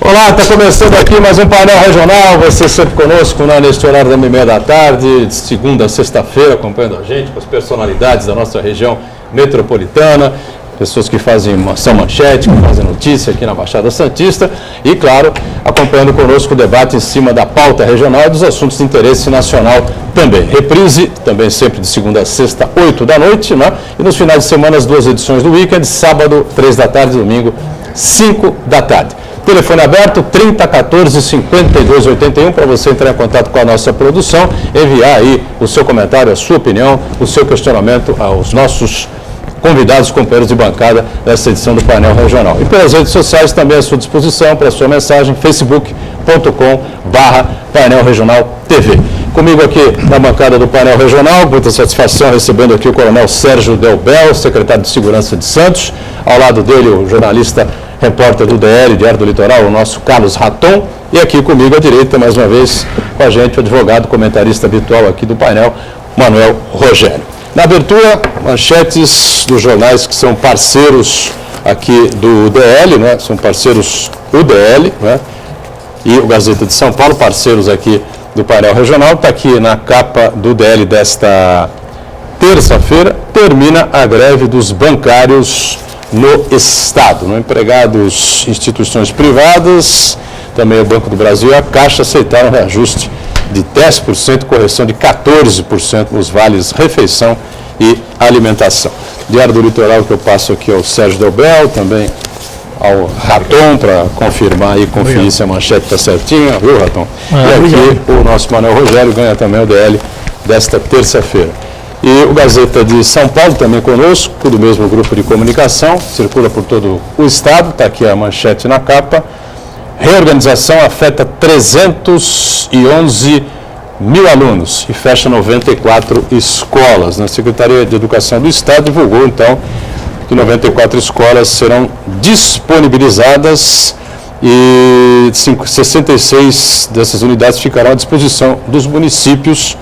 Olá, está começando aqui mais um painel regional, você sempre conosco neste horário da 1h30 da tarde, de segunda a sexta-feira, acompanhando a gente com as personalidades da nossa região metropolitana, pessoas que são manchete, que fazem notícia aqui na Baixada Santista e, claro, acompanhando conosco o debate em cima da pauta regional e dos assuntos de interesse nacional também. Reprise, também sempre de segunda a sexta, 8 da noite, né? E nos finais de semana as 2 edições do Weekend, sábado, 3 da tarde, domingo, 5 da tarde. Telefone aberto, 3014-5281, para você entrar em contato com a nossa produção, enviar aí o seu comentário, a sua opinião, o seu questionamento aos nossos convidados, companheiros de bancada dessa edição do Painel Regional. E pelas redes sociais também à sua disposição para a sua mensagem, facebook.com/Painel Regional TV. Comigo aqui na bancada do Painel Regional, muita satisfação recebendo aqui o Coronel Sérgio Delbel, secretário de Segurança de Santos. Ao lado dele o jornalista, repórter do DL, Diário do Litoral, o nosso Carlos Raton. E aqui comigo à direita, mais uma vez, com a gente, o advogado, comentarista habitual aqui do painel, Manuel Rogério. Na abertura, manchetes dos jornais que são parceiros aqui do DL, né? São parceiros UDL, né? E o Gazeta de São Paulo, parceiros aqui do painel regional. Está aqui na capa do DL desta terça-feira, termina a greve dos bancários no Estado, né? Empregados, instituições privadas, também o Banco do Brasil e a Caixa aceitaram reajuste de 10%, correção de 14% nos vales refeição e alimentação. Diário do Litoral, que eu passo aqui ao Sérgio Delbel, também ao Raton, para confirmar e conferir se a manchete está certinha, viu, Raton? E aqui o nosso Manuel Rogério ganha também o DL desta terça-feira. E o Gazeta de São Paulo também conosco, do mesmo grupo de comunicação, circula por todo o estado, está aqui a manchete na capa. Reorganização afeta 311 mil alunos e fecha 94 escolas. A Secretaria de Educação do Estado divulgou, então, que 94 escolas serão disponibilizadas e 66 dessas unidades ficarão à disposição dos municípios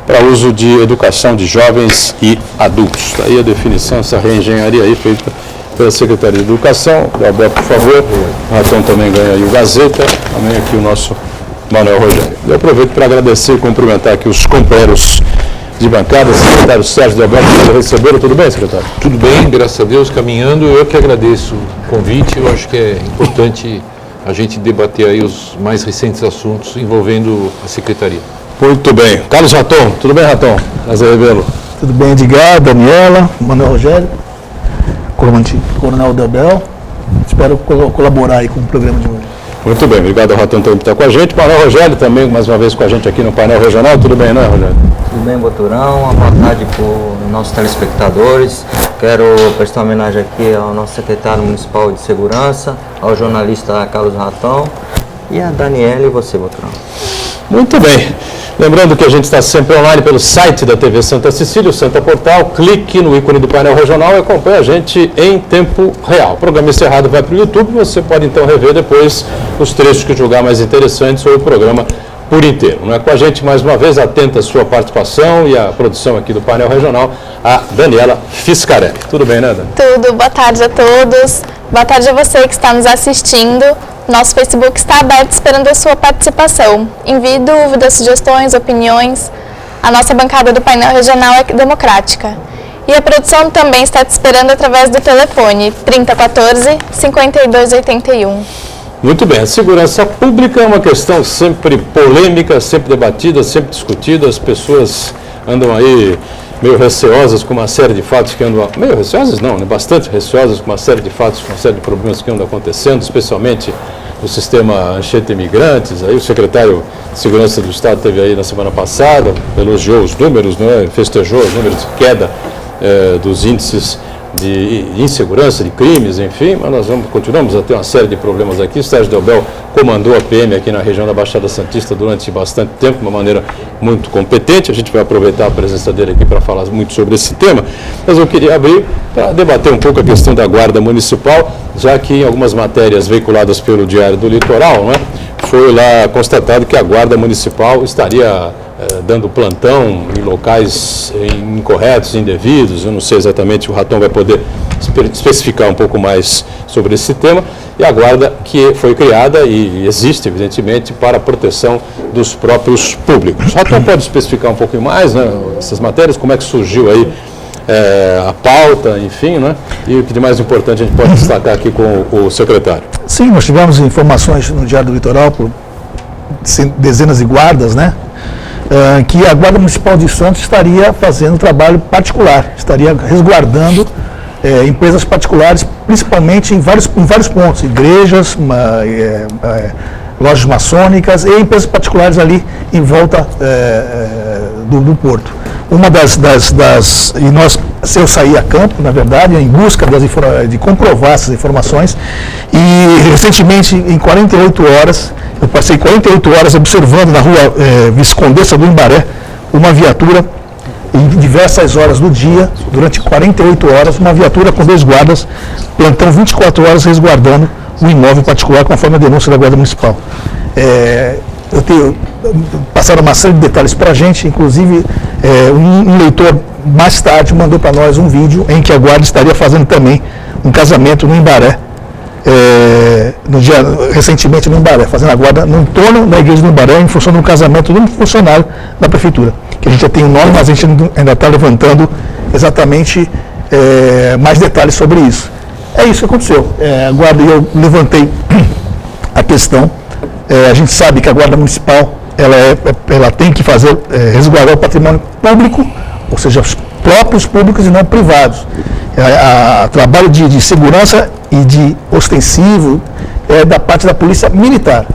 para uso de educação de jovens e adultos. Daí a definição, essa reengenharia aí feita pela Secretaria de Educação. Gabriel, por favor. O Ratão também ganha aí o Gazeta, também aqui o nosso Manuel Rogério. Eu aproveito para agradecer e cumprimentar aqui os companheiros de bancada, secretário Sérgio Delbel, que receberam. Tudo bem, secretário? Tudo bem, graças a Deus, caminhando. Eu que agradeço o convite. Eu acho que é importante a gente debater aí os mais recentes assuntos envolvendo a Secretaria. Muito bem. Carlos Raton, tudo bem, Raton? Prazer revê-lo. Tudo bem, Edgar, Daniela, Manuel Rogério, Coronel Delbel. Espero colaborar aí com o programa de hoje. Muito bem, obrigado ao Raton também por estar com a gente. Manuel Rogério também, mais uma vez com a gente aqui no painel regional. Tudo bem, né, Rogério? Tudo bem, Boturão. Uma boa tarde para os nossos telespectadores. Quero prestar uma homenagem aqui ao nosso secretário municipal de segurança, ao jornalista Carlos Raton e a Daniela e você, Boturão. Muito bem. Lembrando que a gente está sempre online pelo site da TV Santa Cecília, o Santa Portal. Clique no ícone do painel regional e acompanhe a gente em tempo real. O programa encerrado vai para o YouTube, você pode então rever depois os trechos que julgar mais interessantes ou o programa por inteiro. Não é? Com a gente mais uma vez, atenta a sua participação e a produção aqui do painel regional, a Daniela Fiscarelli. Tudo bem, né, Dani? Tudo, boa tarde a todos. Boa tarde a você que está nos assistindo. Nosso Facebook está aberto esperando a sua participação. Envie dúvidas, sugestões, opiniões. A nossa bancada do painel regional é democrática. E a produção também está te esperando através do telefone 3014-5281. Muito bem, a segurança pública é uma questão sempre polêmica, sempre debatida, sempre discutida. As pessoas andam aí meio receosas com uma série de fatos que andam... Meio receosas não, né? Bastante receosas com uma série de fatos, com uma série de problemas que andam acontecendo, especialmente no sistema Anchieta Imigrantes. Aí o secretário de Segurança do Estado esteve aí na semana passada, elogiou os números, né? Festejou os números de queda dos índices de insegurança, de crimes, enfim, mas nós continuamos a ter uma série de problemas aqui. O Sérgio Delbel comandou a PM aqui na região da Baixada Santista durante bastante tempo, de uma maneira muito competente. A gente vai aproveitar a presença dele aqui para falar muito sobre esse tema, mas eu queria abrir para debater um pouco a questão da Guarda Municipal, já que em algumas matérias veiculadas pelo Diário do Litoral, né, foi lá constatado que a Guarda Municipal estaria dando plantão em locais incorretos, indevidos. Eu não sei exatamente, o Raton vai poder especificar um pouco mais sobre esse tema. E a guarda que foi criada e existe, evidentemente, para a proteção dos próprios públicos. O Raton pode especificar um pouquinho mais, né, essas matérias, como é que surgiu aí a pauta, enfim, né? E o que de mais importante a gente pode destacar aqui com o secretário. Sim, nós tivemos informações no Diário do Litoral por dezenas de guardas, né? Que a Guarda Municipal de Santos estaria fazendo trabalho particular, estaria resguardando empresas particulares, principalmente em vários pontos, igrejas, lojas maçônicas e empresas particulares ali em volta do porto. Uma eu saí a campo, na verdade, em busca de comprovar essas informações, e recentemente, em 48 horas, eu passei 48 horas observando na rua Viscondessa do Imbaré uma viatura em diversas horas do dia, durante 48 horas, uma viatura com 2 guardas, plantão 24 horas resguardando um imóvel particular conforme a denúncia da Guarda Municipal. Passaram uma série de detalhes para a gente, inclusive um leitor mais tarde mandou para nós um vídeo em que a Guarda estaria fazendo também um casamento no Imbaré, recentemente no Imbaré, fazendo a guarda no entorno da igreja do Imbaré em função de um casamento de um funcionário da prefeitura, que a gente já tem o nome, mas a gente ainda está levantando exatamente mais detalhes sobre isso. É isso que aconteceu. A guarda, eu levantei a questão, a gente sabe que a Guarda Municipal ela tem que resguardar o patrimônio público, ou seja, os próprios públicos e não privados. Trabalho de segurança e de ostensivo da parte da Polícia Militar.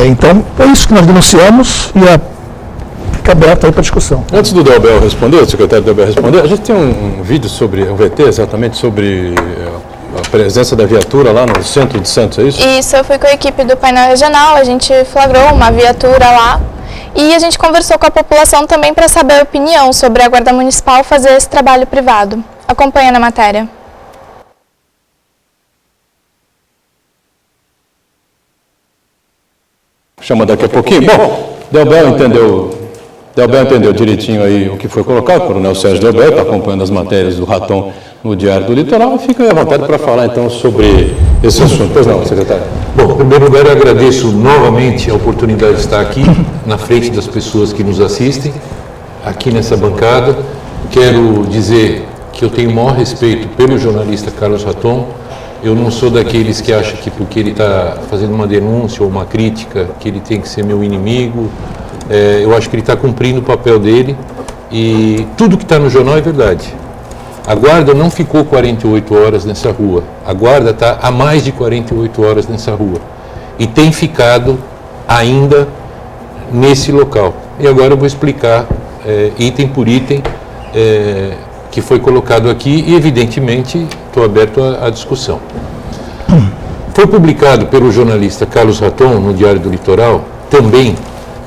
Então, é isso que nós denunciamos e fica aberto aí para discussão. Antes do Delbel responder, o secretário Delbel responder, a gente tem um vídeo sobre o VT, exatamente sobre a presença da viatura lá no centro de Santos, é isso? Isso, eu fui com a equipe do painel regional, a gente flagrou uma viatura lá e a gente conversou com a população também para saber a opinião sobre a Guarda Municipal fazer esse trabalho privado. Acompanha na matéria. Chama daqui a pouquinho. Bom, Delbel entendeu direitinho aí o que foi colocado, o coronel Sérgio Delbel está acompanhando as matérias do Raton no Diário do Litoral, e fica à vontade para falar então sobre esse assunto. Pois não, secretário. Bom, em primeiro lugar eu agradeço novamente a oportunidade de estar aqui, na frente das pessoas que nos assistem, aqui nessa bancada. Quero dizer que eu tenho o maior respeito pelo jornalista Carlos Raton. Eu não sou daqueles que acham que porque ele está fazendo uma denúncia ou uma crítica, que ele tem que ser meu inimigo. Eu acho que ele está cumprindo o papel dele e tudo que está no jornal é verdade. A guarda não ficou 48 horas nessa rua. A guarda está há mais de 48 horas nessa rua e tem ficado ainda nesse local. E agora eu vou explicar item por item que foi colocado aqui e, evidentemente, estou aberto à discussão. Foi publicado pelo jornalista Carlos Raton, no Diário do Litoral, também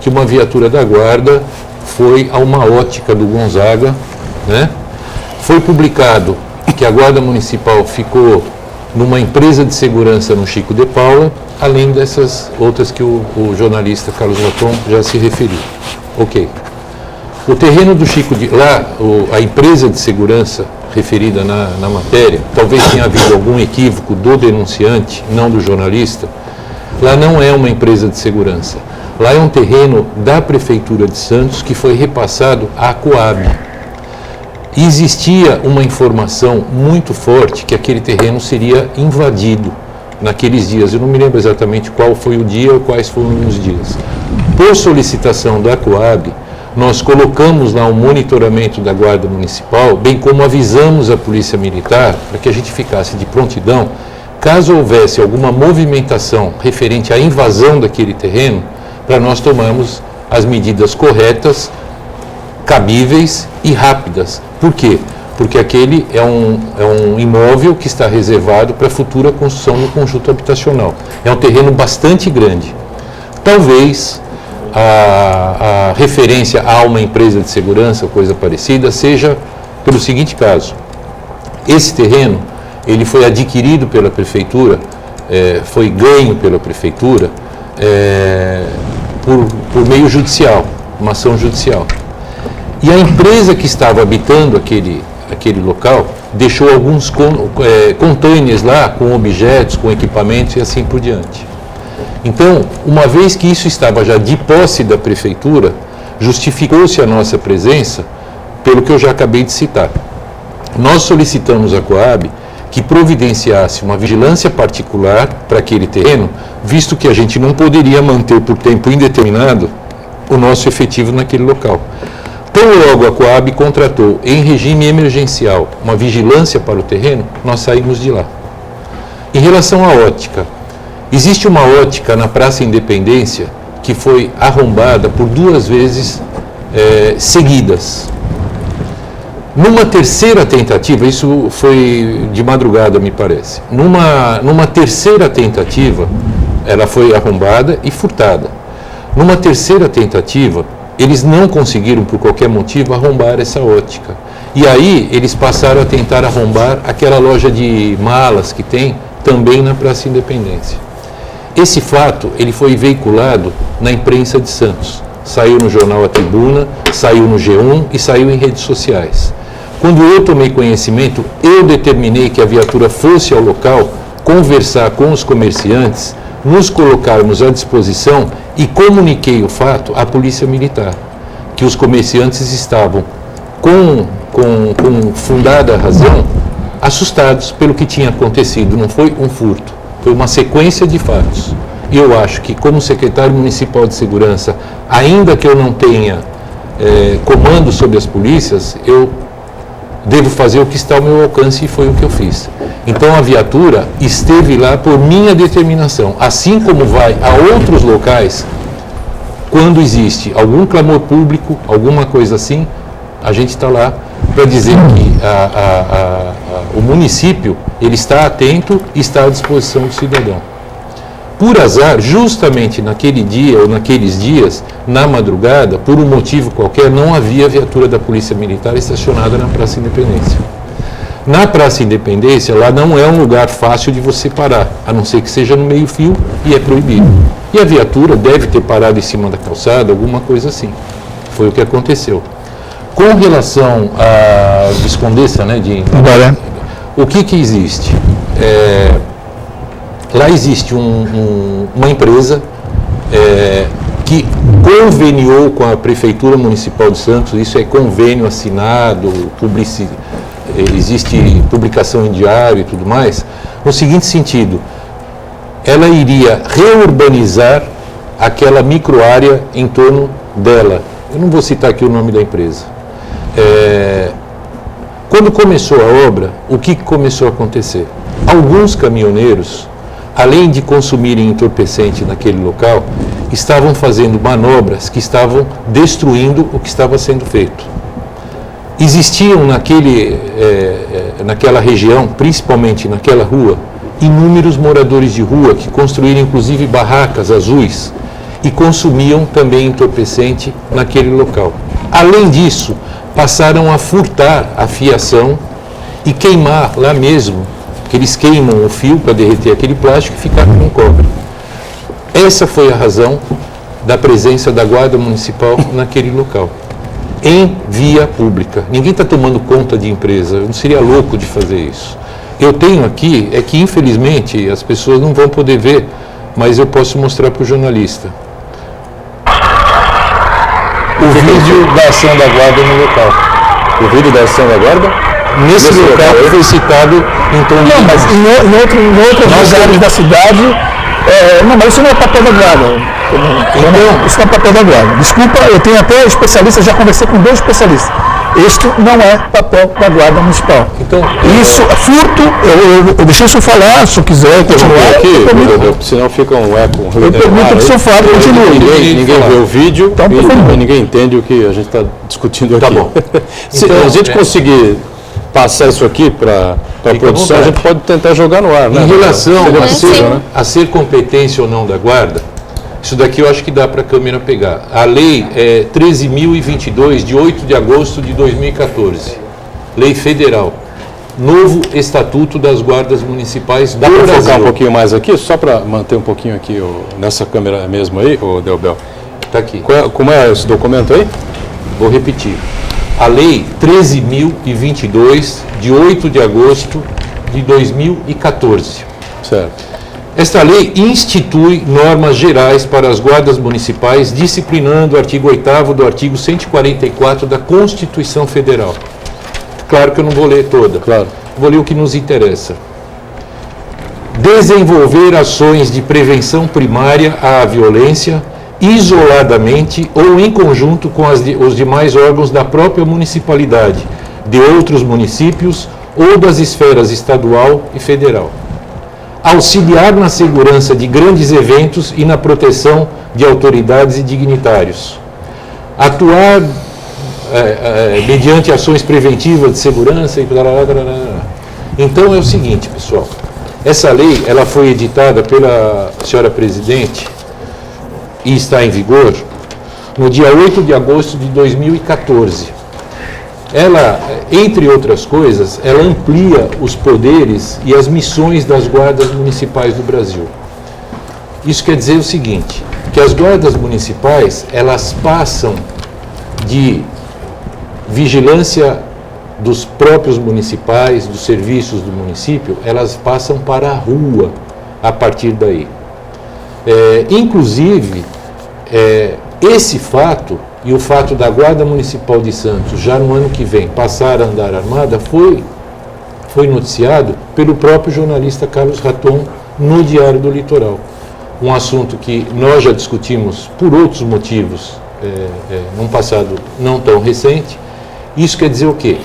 que uma viatura da guarda foi a uma ótica do Gonzaga, né? Foi publicado que a Guarda Municipal ficou numa empresa de segurança no Chico de Paula, além dessas outras que o jornalista Carlos Raton já se referiu. Ok. O terreno do Chico de... Lá, a empresa de segurança referida na matéria, talvez tenha havido algum equívoco do denunciante, não do jornalista. Lá não é uma empresa de segurança. Lá é um terreno da Prefeitura de Santos que foi repassado à Coab. E existia uma informação muito forte que aquele terreno seria invadido naqueles dias. Eu não me lembro exatamente qual foi o dia ou quais foram os dias. Por solicitação da Coab, nós colocamos lá um monitoramento da Guarda Municipal, bem como avisamos a Polícia Militar para que a gente ficasse de prontidão, caso houvesse alguma movimentação referente à invasão daquele terreno, para nós tomarmos as medidas corretas, cabíveis e rápidas. Por quê? Porque aquele é um imóvel que está reservado para futura construção no conjunto habitacional. É um terreno bastante grande. Talvez a referência a uma empresa de segurança, coisa parecida, seja pelo seguinte caso. Esse terreno, ele foi adquirido pela Prefeitura, foi ganho pela Prefeitura por meio judicial. uma ação judicial. E a empresa que estava habitando aquele local deixou alguns containers lá com objetos, com equipamentos e assim por diante. Então, uma vez que isso estava já de posse da prefeitura, justificou-se a nossa presença pelo que eu já acabei de citar. Nós solicitamos à Coab que providenciasse uma vigilância particular para aquele terreno, visto que a gente não poderia manter por tempo indeterminado o nosso efetivo naquele local. Tão logo a Coab contratou, em regime emergencial, uma vigilância para o terreno, nós saímos de lá. Em relação à ótica, existe uma ótica na Praça Independência que foi arrombada por 2 vezes seguidas. Numa terceira tentativa, isso foi de madrugada, me parece, numa terceira tentativa, ela foi arrombada e furtada. Numa terceira tentativa, eles não conseguiram, por qualquer motivo, arrombar essa ótica. E aí, eles passaram a tentar arrombar aquela loja de malas que tem também na Praça Independência. Esse fato, ele foi veiculado na imprensa de Santos. Saiu no jornal A Tribuna, saiu no G1 e saiu em redes sociais. Quando eu tomei conhecimento, eu determinei que a viatura fosse ao local conversar com os comerciantes, nos colocarmos à disposição e comuniquei o fato à Polícia Militar, que os comerciantes estavam, com fundada razão, assustados pelo que tinha acontecido. Não foi um furto, foi uma sequência de fatos. E eu acho que, como secretário municipal de segurança, ainda que eu não tenha comando sobre as polícias, eu devo fazer o que está ao meu alcance e foi o que eu fiz. Então a viatura esteve lá por minha determinação, assim como vai a outros locais, quando existe algum clamor público, alguma coisa assim, a gente está lá para dizer que o município ele está atento e está à disposição do cidadão. Por azar, justamente naquele dia ou naqueles dias, na madrugada, por um motivo qualquer, não havia viatura da Polícia Militar estacionada na Praça Independência. Na Praça Independência, lá não é um lugar fácil de você parar, a não ser que seja no meio-fio e é proibido. E a viatura deve ter parado em cima da calçada, alguma coisa assim. Foi o que aconteceu. Com relação à Viscondessa, né, o que existe? Lá existe uma empresa que conveniou com a Prefeitura Municipal de Santos, isso é convênio assinado, existe publicação em diário e tudo mais, no seguinte sentido: ela iria reurbanizar aquela microárea em torno dela. Eu não vou citar aqui o nome da empresa. Quando começou a obra, o que começou a acontecer? Alguns caminhoneiros, além de consumirem entorpecente naquele local, estavam fazendo manobras que estavam destruindo o que estava sendo feito. Existiam naquela região, principalmente naquela rua, inúmeros moradores de rua que construíram inclusive barracas azuis e consumiam também entorpecente naquele local. Além disso, passaram a furtar a fiação e queimar lá mesmo, que eles queimam o fio para derreter aquele plástico e ficar com cobre. Essa foi a razão da presença da Guarda Municipal naquele local, em via pública. Ninguém está tomando conta de empresa, eu não seria louco de fazer isso. Eu tenho aqui, é que infelizmente as pessoas não vão poder ver, mas eu posso mostrar para o jornalista. O vídeo da ação da Guarda no local. O vídeo da ação da Guarda? Nesse local foi citado em torno de... Não, mas em outros lugares da cidade... não, mas isso não é papel da Guarda. Então, isso não é papel da Guarda. Desculpa, eu tenho até especialistas, já conversei com 2 especialistas. Este não é papel da Guarda Municipal. Então, isso é furto, eu deixei o senhor falar, se eu quiser continuar. Senão fica um eco. Eu pergunto que o senhor fala, continue. Ninguém vê o vídeo então, e ninguém entende o que a gente está discutindo aqui. Tá bom. Se a gente conseguir passar isso aqui para a produção, a gente pode tentar jogar no ar. Né? Em relação possível, a ser competência ou não da Guarda, isso daqui eu acho que dá para a câmera pegar. A lei é 13.022, de 8 de agosto de 2014. Lei federal. Novo Estatuto das Guardas Municipais do Brasil. Dá para focar um pouquinho mais aqui, só para manter um pouquinho aqui nessa câmera mesmo aí, Delbel. Está aqui. Como é esse documento aí? Vou repetir. A Lei 13.022, de 8 de agosto de 2014. Certo. Esta lei institui normas gerais para as guardas municipais, disciplinando o artigo 8º do artigo 144 da Constituição Federal. Claro que eu não vou ler toda. Claro. Vou ler o que nos interessa. Desenvolver ações de prevenção primária à violência, isoladamente ou em conjunto com os demais órgãos da própria municipalidade, de outros municípios ou das esferas estadual e federal. Auxiliar na segurança de grandes eventos e na proteção de autoridades e dignitários. Atuar mediante ações preventivas de segurança e... Então é o seguinte, pessoal. Essa lei, ela foi editada pela senhora presidente e está em vigor no dia 8 de agosto de 2014. Ela, entre outras coisas, ela amplia os poderes e as missões das guardas municipais do Brasil. Isso quer dizer o seguinte, que as guardas municipais, elas passam de vigilância dos próprios municipais, dos serviços do município, elas passam para a rua a partir daí. Inclusive, esse fato e o fato da Guarda Municipal de Santos, já no ano que vem, passar a andar armada, foi noticiado pelo próprio jornalista Carlos Raton no Diário do Litoral. Um assunto que nós já discutimos por outros motivos, num passado não tão recente. Isso quer dizer o quê?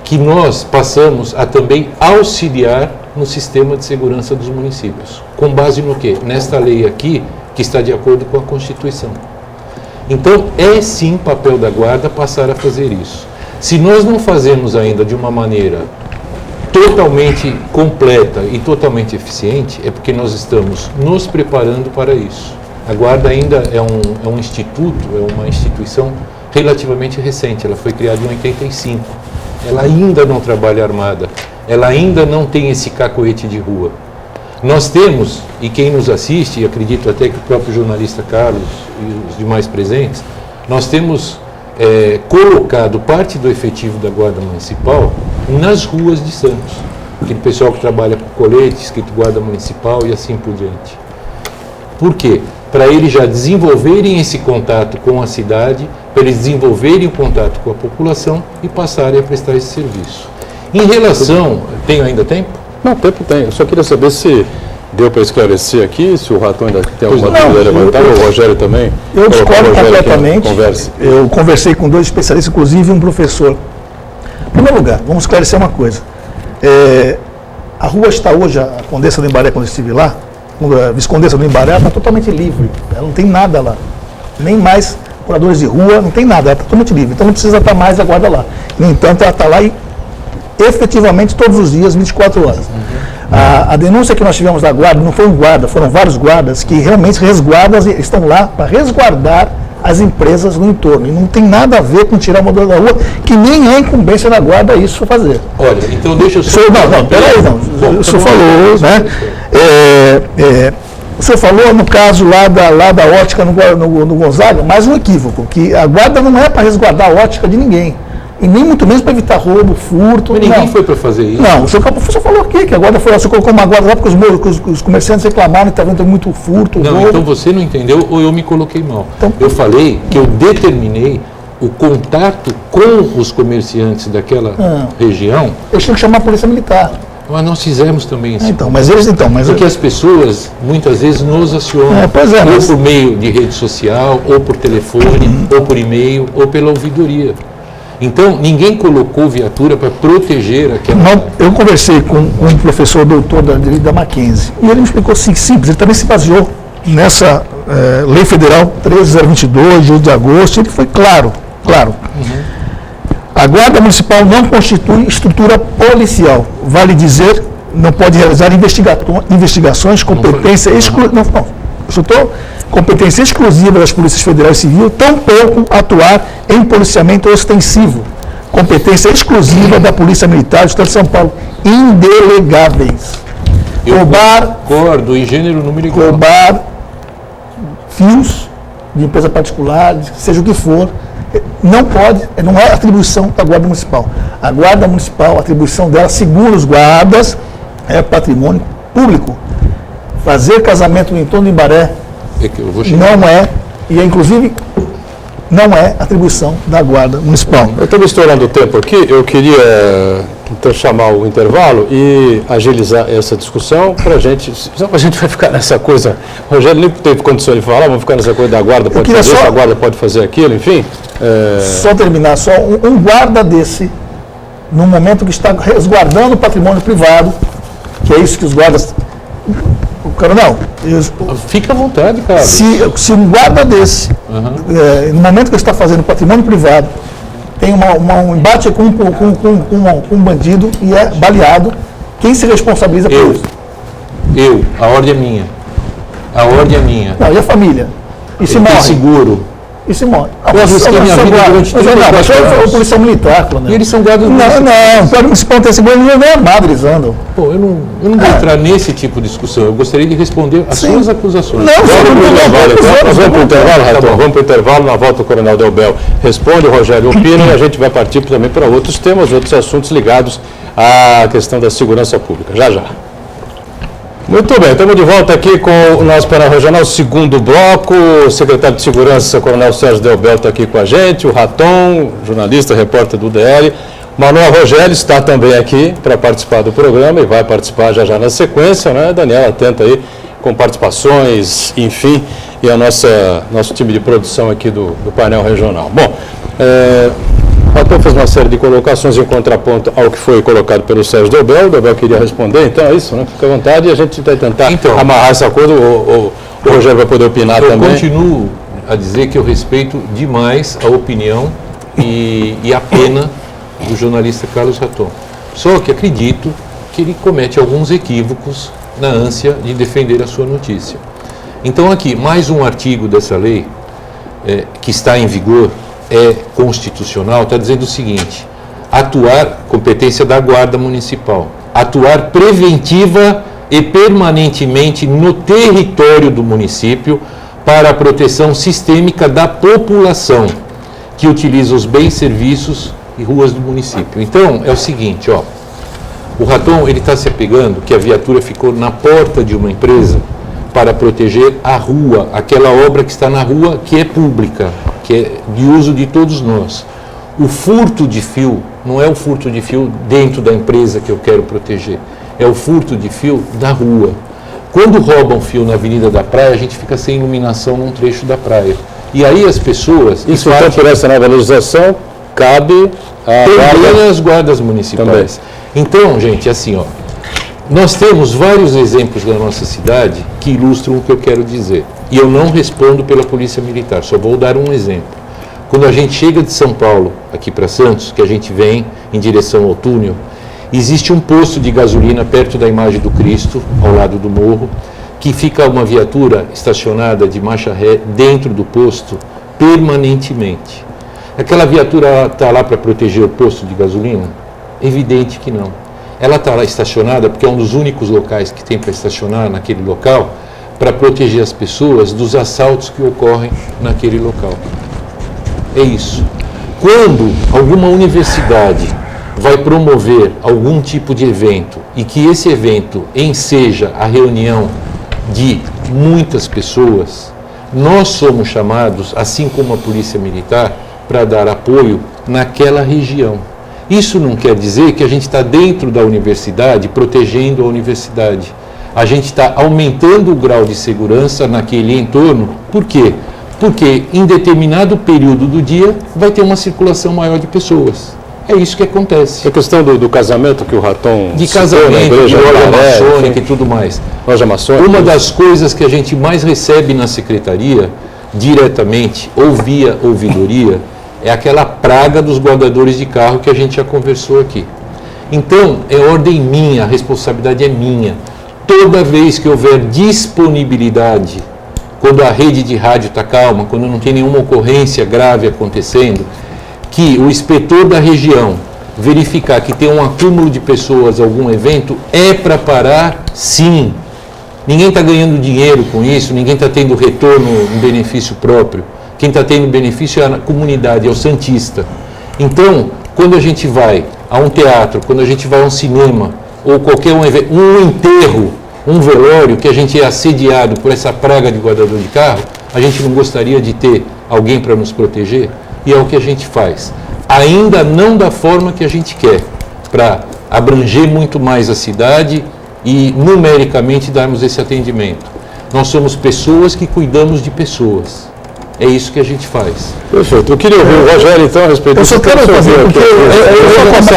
Que nós passamos a também auxiliar no sistema de segurança dos municípios. Com base no quê? Nesta lei aqui, que está de acordo com a Constituição. Então, é sim papel da Guarda passar a fazer isso. Se nós não fazemos ainda de uma maneira totalmente completa e totalmente eficiente, é porque nós estamos nos preparando para isso. A Guarda ainda é um instituto, é uma instituição relativamente recente, ela foi criada em 85. Ela ainda não trabalha armada, ela ainda não tem esse cacoete de rua. Nós temos, e quem nos assiste, e acredito até que o próprio jornalista Carlos e os demais presentes, nós temos colocado parte do efetivo da Guarda Municipal nas ruas de Santos. Aquele pessoal que trabalha com colete, escrito Guarda Municipal e assim por diante. Por quê? Para eles já desenvolverem esse contato com a cidade, para eles desenvolverem o contato com a população e passarem a prestar esse serviço. Em relação... Tenho ainda tempo? Não, tempo tem. Eu só queria saber se deu para esclarecer aqui, se o Raton ainda tem alguma não, dúvida a levantar, ou o Rogério também. Eu discordo completamente. Eu conversei com 2 especialistas, inclusive um professor. Em primeiro lugar, vamos esclarecer uma coisa. A rua está hoje, a Condessa do Embaré, quando eu estive lá, a Viscondessa do Embaré, está totalmente livre. Ela não tem nada lá. Nem mais moradores de rua, não tem nada, ela está totalmente livre. Então não precisa estar mais a guarda lá. No entanto, ela está lá e efetivamente todos os dias, 24 horas. A denúncia que nós tivemos da guarda, não foi um guarda, foram vários guardas que realmente estão lá para resguardar as empresas no entorno. E não tem nada a ver com tirar o morador da rua, que nem é incumbência da guarda isso fazer. Olha, então deixa eu só... Peraí, não. O senhor falou, né? O senhor falou no caso lá da ótica no Gonzaga, mais um equívoco, que a guarda não é para resguardar a ótica de ninguém. E nem muito menos para evitar roubo, furto. Mas ninguém foi para fazer isso. Não, o senhor falou aqui que a guarda foi lá, o senhor colocou uma guarda lá porque os comerciantes reclamaram que está vendo muito furto, não, roubo. Então você não entendeu ou eu me coloquei mal. Então, eu falei que eu determinei o contato com os comerciantes daquela região. Eles tinham que chamar a polícia militar. Mas nós fizemos também isso. Porque as pessoas muitas vezes nos acionam, ou por meio de rede social, ou por telefone, ou por e-mail, ou pela ouvidoria. Então, ninguém colocou viatura para proteger aquela... Não, eu conversei com um professor doutor da Mackenzie, e ele me explicou assim, simples, ele também se baseou nessa Lei Federal 13.022, de 8 de agosto, ele foi claro. A Guarda Municipal não constitui estrutura policial, vale dizer, não pode realizar investigações, competência competência exclusiva das polícias federal e civil, tampouco atuar em policiamento ostensivo. Competência exclusiva da Polícia Militar do Estado de São Paulo. Indelegáveis. Eu concordo em gênero, número e grau. Roubar fios, de empresa particular, seja o que for, não pode, não é atribuição da Guarda Municipal. A Guarda Municipal, a atribuição dela, segundo os guardas, é patrimônio público. Fazer casamento no entorno de Imbaré não é, e inclusive não é atribuição da Guarda Municipal. Eu estou estourando o tempo aqui, eu queria então chamar o intervalo e agilizar essa discussão para a gente, senão a gente vai ficar nessa coisa, o Rogério nem teve condição de falar, vamos ficar nessa coisa da Guarda pode fazer isso, a Guarda pode fazer aquilo, enfim. Só terminar, só um guarda desse, no momento que está resguardando o patrimônio privado, que é isso que os guardas... Coronel, fica à vontade, cara. Se um guarda desse, no momento que está fazendo patrimônio privado, tem um embate com um bandido e é baleado, quem se responsabiliza por isso? A ordem é minha. A ordem é minha. Não, e a família? E se morre? Seguro. E se morre? Eu arrisquei minha vida durante 34 anos. O policial militar, Coronel. E eles são guardas municipais. Não, o guarda municipal tem seguro, ele não é armado, eles andam. Pô, eu não vou entrar nesse tipo de discussão. Eu gostaria de responder às suas acusações. Nós vamos para o intervalo, Ratão. Vamos para o intervalo, na volta o Coronel Delbel responde, o Rogério opina e a gente vai partir também para outros temas, outros assuntos ligados à questão da segurança pública. Já, já. Muito bem, estamos de volta aqui com o nosso painel regional, segundo bloco. O secretário de Segurança, Coronel Sérgio Delbel, está aqui com a gente. O Raton, jornalista, repórter do DL. Manuel Rogério está também aqui para participar do programa e vai participar já na sequência, né? Daniela, atenta aí com participações, enfim, e a nosso time de produção aqui do painel regional. Bom, o Raton fez uma série de colocações em contraponto ao que foi colocado pelo Sérgio Delbel. O Delbel queria responder, então é isso, né? Fica à vontade e a gente vai tentar amarrar essa coisa, o Rogério vai poder opinar também. Eu continuo a dizer que eu respeito demais a opinião e a pena do jornalista Carlos Raton. Só que acredito que ele comete alguns equívocos na ânsia de defender a sua notícia. Então aqui, mais um artigo dessa lei que está em vigor, é constitucional, está dizendo o seguinte: atuar, competência da Guarda Municipal, atuar preventiva e permanentemente no território do município para a proteção sistêmica da população que utiliza os bens, serviços e ruas do município. Então, é o seguinte, o Raton, ele está se apegando que a viatura ficou na porta de uma empresa para proteger a rua, aquela obra que está na rua que é pública, que é de uso de todos nós. O furto de fio não é o furto de fio dentro da empresa que eu quero proteger, é o furto de fio da rua. Quando roubam fio na Avenida da Praia, a gente fica sem iluminação num trecho da praia. E aí as pessoas... Isso então, por essa nova legislação, cabe também às guardas municipais. Também. Então, gente, assim, nós temos vários exemplos da nossa cidade que ilustram o que eu quero dizer. E eu não respondo pela Polícia Militar, só vou dar um exemplo. Quando a gente chega de São Paulo, aqui para Santos, que a gente vem em direção ao túnel, existe um posto de gasolina perto da imagem do Cristo, ao lado do morro, que fica uma viatura estacionada de marcha ré dentro do posto permanentemente. Aquela viatura está lá para proteger o posto de gasolina? Evidente que não. Ela está lá estacionada porque é um dos únicos locais que tem para estacionar naquele local, para proteger as pessoas dos assaltos que ocorrem naquele local. É isso. Quando alguma universidade vai promover algum tipo de evento e que esse evento enseja a reunião de muitas pessoas, nós somos chamados, assim como a Polícia Militar, para dar apoio naquela região. Isso não quer dizer que a gente está dentro da universidade protegendo a universidade. A gente está aumentando o grau de segurança naquele entorno. Por quê? Porque em determinado período do dia vai ter uma circulação maior de pessoas. É isso que acontece. A questão do casamento que o Raton de casamento, de loja maçônica e tudo mais. Loja maçônica. Uma das coisas que a gente mais recebe na secretaria, diretamente ou via ouvidoria, é aquela praga dos guardadores de carro que a gente já conversou aqui. Então, é ordem minha, a responsabilidade é minha. Toda vez que houver disponibilidade, quando a rede de rádio está calma, quando não tem nenhuma ocorrência grave acontecendo, que o inspetor da região verificar que tem um acúmulo de pessoas, algum evento, é para parar, sim. Ninguém está ganhando dinheiro com isso, ninguém está tendo retorno em benefício próprio. Quem está tendo benefício é a comunidade, é o santista. Então, quando a gente vai a um teatro, quando a gente vai a um cinema, ou qualquer um enterro, um velório, que a gente é assediado por essa praga de guardador de carro, a gente não gostaria de ter alguém para nos proteger? E é o que a gente faz. Ainda não da forma que a gente quer, para abranger muito mais a cidade e numericamente darmos esse atendimento. Nós somos pessoas que cuidamos de pessoas. É isso que a gente faz. Perfeito. Eu queria ouvir o Rogério, então, a respeito disso. Eu só quero fazer, porque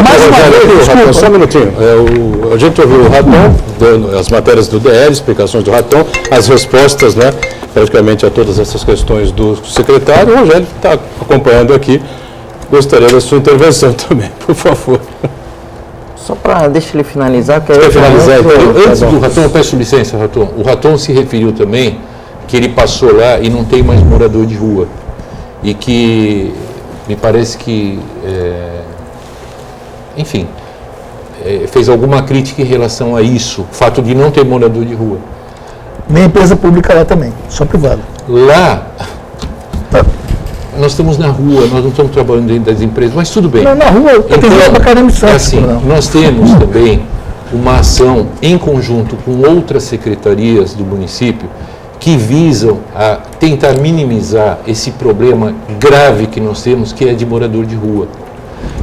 mais uma vez, só um minutinho. A gente ouviu o Raton, as matérias do DR, explicações do Raton, as respostas, né, praticamente a todas essas questões do secretário. O Rogério está acompanhando aqui. Gostaria da sua intervenção também, por favor. Só para, deixa ele finalizar. Que Quer finalizar? Antes do Raton, eu peço licença, Raton. O Raton se referiu também que ele passou lá e não tem mais morador de rua. E que me parece que, fez alguma crítica em relação a isso, o fato de não ter morador de rua. Nem empresa pública lá também, só privada. Lá, nós estamos na rua, nós não estamos trabalhando dentro das empresas, mas tudo bem. Não, na rua, tem gente pra caramba de Santos. Nós temos também uma ação em conjunto com outras secretarias do município que visam a tentar minimizar esse problema grave que nós temos, que é de morador de rua.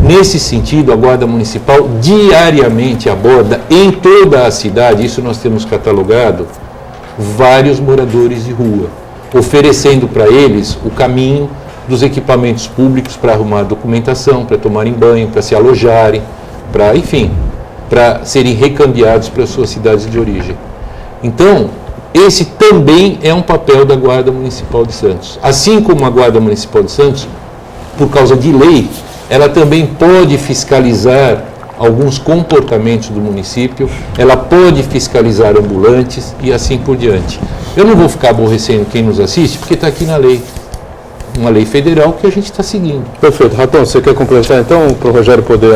Nesse sentido, a Guarda Municipal diariamente aborda em toda a cidade, isso nós temos catalogado, vários moradores de rua, oferecendo para eles o caminho dos equipamentos públicos para arrumar documentação, para tomarem banho, para se alojarem, para serem recambiados para as suas cidades de origem. Então, esse também é um papel da Guarda Municipal de Santos. Assim como a Guarda Municipal de Santos, por causa de lei, ela também pode fiscalizar alguns comportamentos do município, ela pode fiscalizar ambulantes e assim por diante. Eu não vou ficar aborrecendo quem nos assiste, porque está aqui na lei. Uma lei federal que a gente está seguindo. Perfeito. Raton, você quer completar então, para o Rogério poder...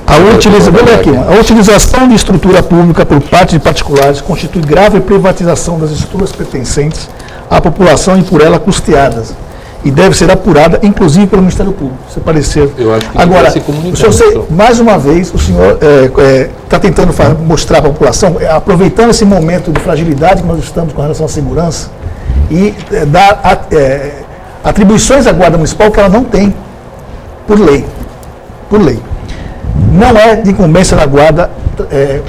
A utilização de estrutura pública por parte de particulares constitui grave privatização das estruturas pertencentes à população e por ela custeadas. E deve ser apurada, inclusive, pelo Ministério Público, se parecer. Eu acho que agora, se comunicar, mais uma vez, o senhor está tentando mostrar para a população, aproveitando esse momento de fragilidade que nós estamos com relação à segurança, e dar atribuições à Guarda Municipal que ela não tem, por lei. Por lei. Não é de incumbência da Guarda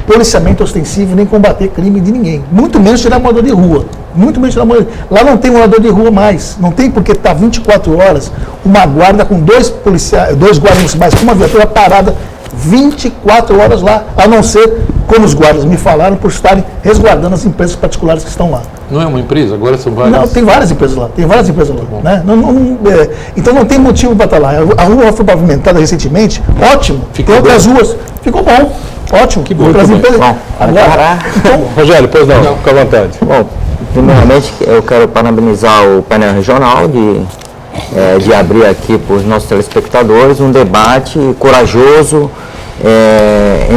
policiamento ostensivo nem combater crime de ninguém. Muito menos tirar morador de rua. Muito menos tirar morador de rua. Lá não tem morador de rua mais. Não tem porque está 24 horas uma guarda com dois guardas municipais com uma viatura parada 24 horas lá. A não ser, como os guardas me falaram, por estarem resguardando as empresas particulares que estão lá. Não é uma empresa? Agora são várias? Não, tem várias empresas lá. Né? Então não tem motivo para estar lá. A rua foi pavimentada recentemente, ótimo. Tem outras ruas. Ficou bom. Ótimo. Que bom. Agora, então, Rogério, pois não, fica à vontade. Bom, primeiramente eu quero parabenizar o painel regional de abrir aqui para os nossos telespectadores um debate corajoso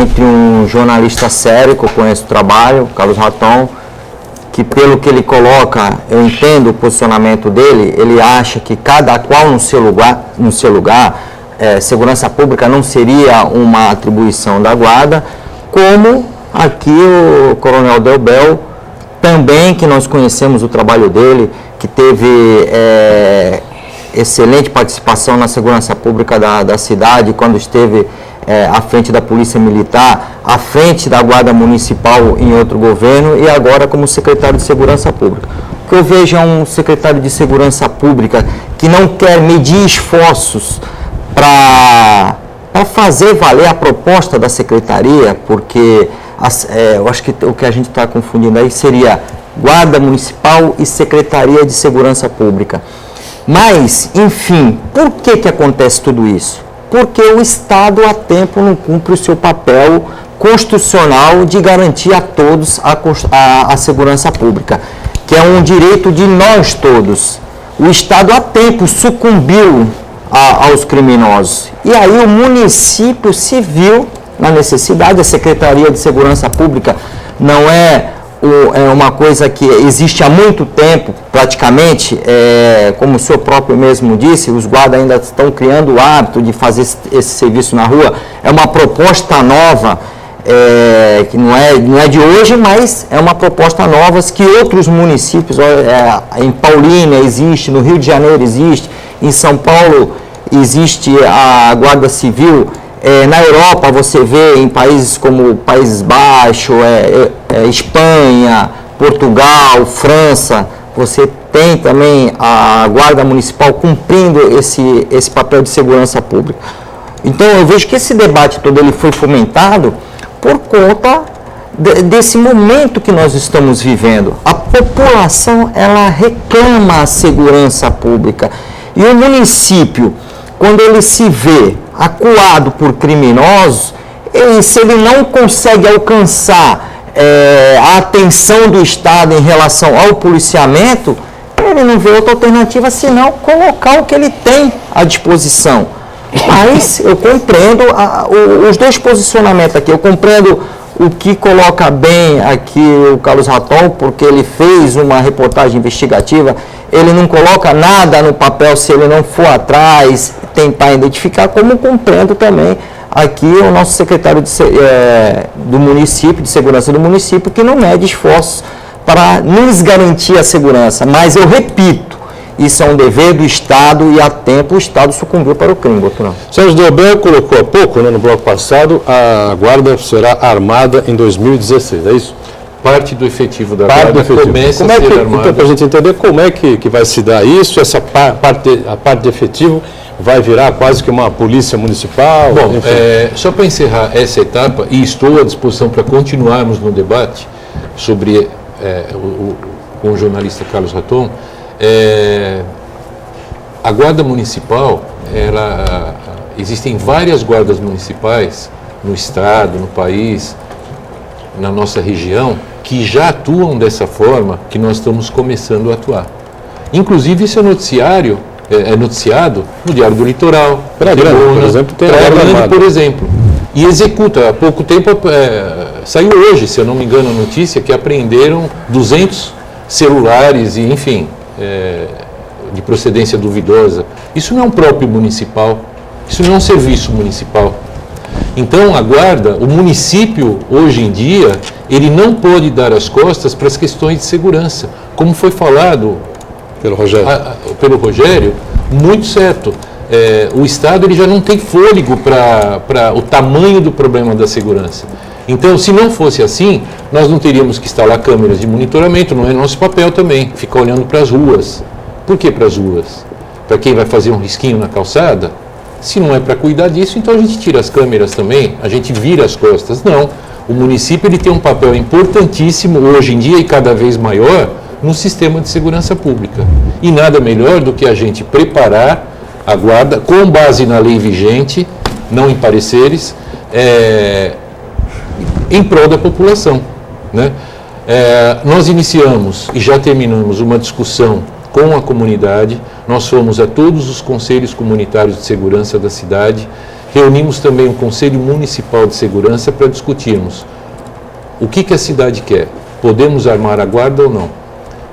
entre um jornalista sério, que eu conheço o trabalho, Carlos Raton, que pelo que ele coloca, eu entendo o posicionamento dele, ele acha que cada qual no seu lugar, segurança pública não seria uma atribuição da Guarda, como aqui o Coronel Delbel, também que nós conhecemos o trabalho dele, que teve excelente participação na segurança pública da cidade, quando esteve à frente da Polícia Militar, à frente da Guarda Municipal em outro governo e agora como secretário de Segurança Pública. O que eu vejo é um secretário de Segurança Pública que não quer medir esforços para fazer valer a proposta da secretaria, porque eu acho que o que a gente está confundindo aí seria Guarda Municipal e Secretaria de Segurança Pública. Mas, enfim, por que acontece tudo isso? Porque o Estado há tempo não cumpre o seu papel constitucional de garantir a todos a segurança pública, que é um direito de nós todos. O Estado há tempo sucumbiu aos criminosos. E aí o município se viu na necessidade, a Secretaria de Segurança Pública não é é uma coisa que existe há muito tempo, praticamente, como o senhor próprio mesmo disse, os guardas ainda estão criando o hábito de fazer esse serviço na rua. É uma proposta nova, que não é de hoje, mas é uma proposta nova que outros municípios, em Paulínia existe, no Rio de Janeiro existe, em São Paulo existe a Guarda Civil. Na Europa você vê em países como Países Baixos, Espanha, Portugal, França, você tem também a Guarda Municipal cumprindo esse papel de segurança pública. Então eu vejo que esse debate todo ele foi fomentado por conta desse momento que nós estamos vivendo. A população ela reclama a segurança pública e o município, quando ele se vê acuado por criminosos, se ele não consegue alcançar a atenção do Estado em relação ao policiamento, ele não vê outra alternativa senão colocar o que ele tem à disposição. Mas eu compreendo os dois posicionamentos aqui. Eu compreendo o que coloca bem aqui o Carlos Raton, porque ele fez uma reportagem investigativa, ele não coloca nada no papel se ele não for atrás, tentar identificar, como compreendo também aqui o nosso secretário do município, de segurança do município, que não mede esforços para nos garantir a segurança. Mas eu repito, isso é um dever do Estado e há tempo o Estado sucumbiu para o crime, doutor. Sérgio Delbel colocou há pouco, no bloco passado, a Guarda será armada em 2016, é isso? Parte do efetivo da Guarda começa a ser armada. Então, para a gente entender como é que vai se dar isso, essa a parte de efetivo vai virar quase que uma polícia municipal? Bom, só para encerrar essa etapa, e estou à disposição para continuarmos no debate sobre com o jornalista Carlos Raton, a Guarda Municipal, existem várias guardas municipais no estado, no país, na nossa região, que já atuam dessa forma que nós estamos começando a atuar. Inclusive, isso é noticiado no Diário do Litoral, Praia Grande, por exemplo, tem Praia Grande, por exemplo, e executa. Há pouco tempo, saiu hoje, se eu não me engano, a notícia que apreenderam 200 celulares e, enfim, de procedência duvidosa. Isso não é um próprio municipal, isso não é um serviço municipal. Então, a Guarda, o município, hoje em dia, ele não pode dar as costas para as questões de segurança, como foi falado pelo Rogério, muito certo. O Estado ele já não tem fôlego para o tamanho do problema da segurança. Então, se não fosse assim, nós não teríamos que instalar câmeras de monitoramento, não é nosso papel também, ficar olhando para as ruas. Por que para as ruas? Para quem vai fazer um risquinho na calçada? Se não é para cuidar disso, então a gente tira as câmeras também, a gente vira as costas. Não, o município ele tem um papel importantíssimo hoje em dia e cada vez maior no sistema de segurança pública. E nada melhor do que a gente preparar a Guarda com base na lei vigente, não em pareceres, em prol da população, né? Nós iniciamos e já terminamos uma discussão com a comunidade, nós fomos a todos os conselhos comunitários de segurança da cidade, reunimos também o Conselho Municipal de Segurança para discutirmos o que a cidade quer, podemos armar a Guarda ou não?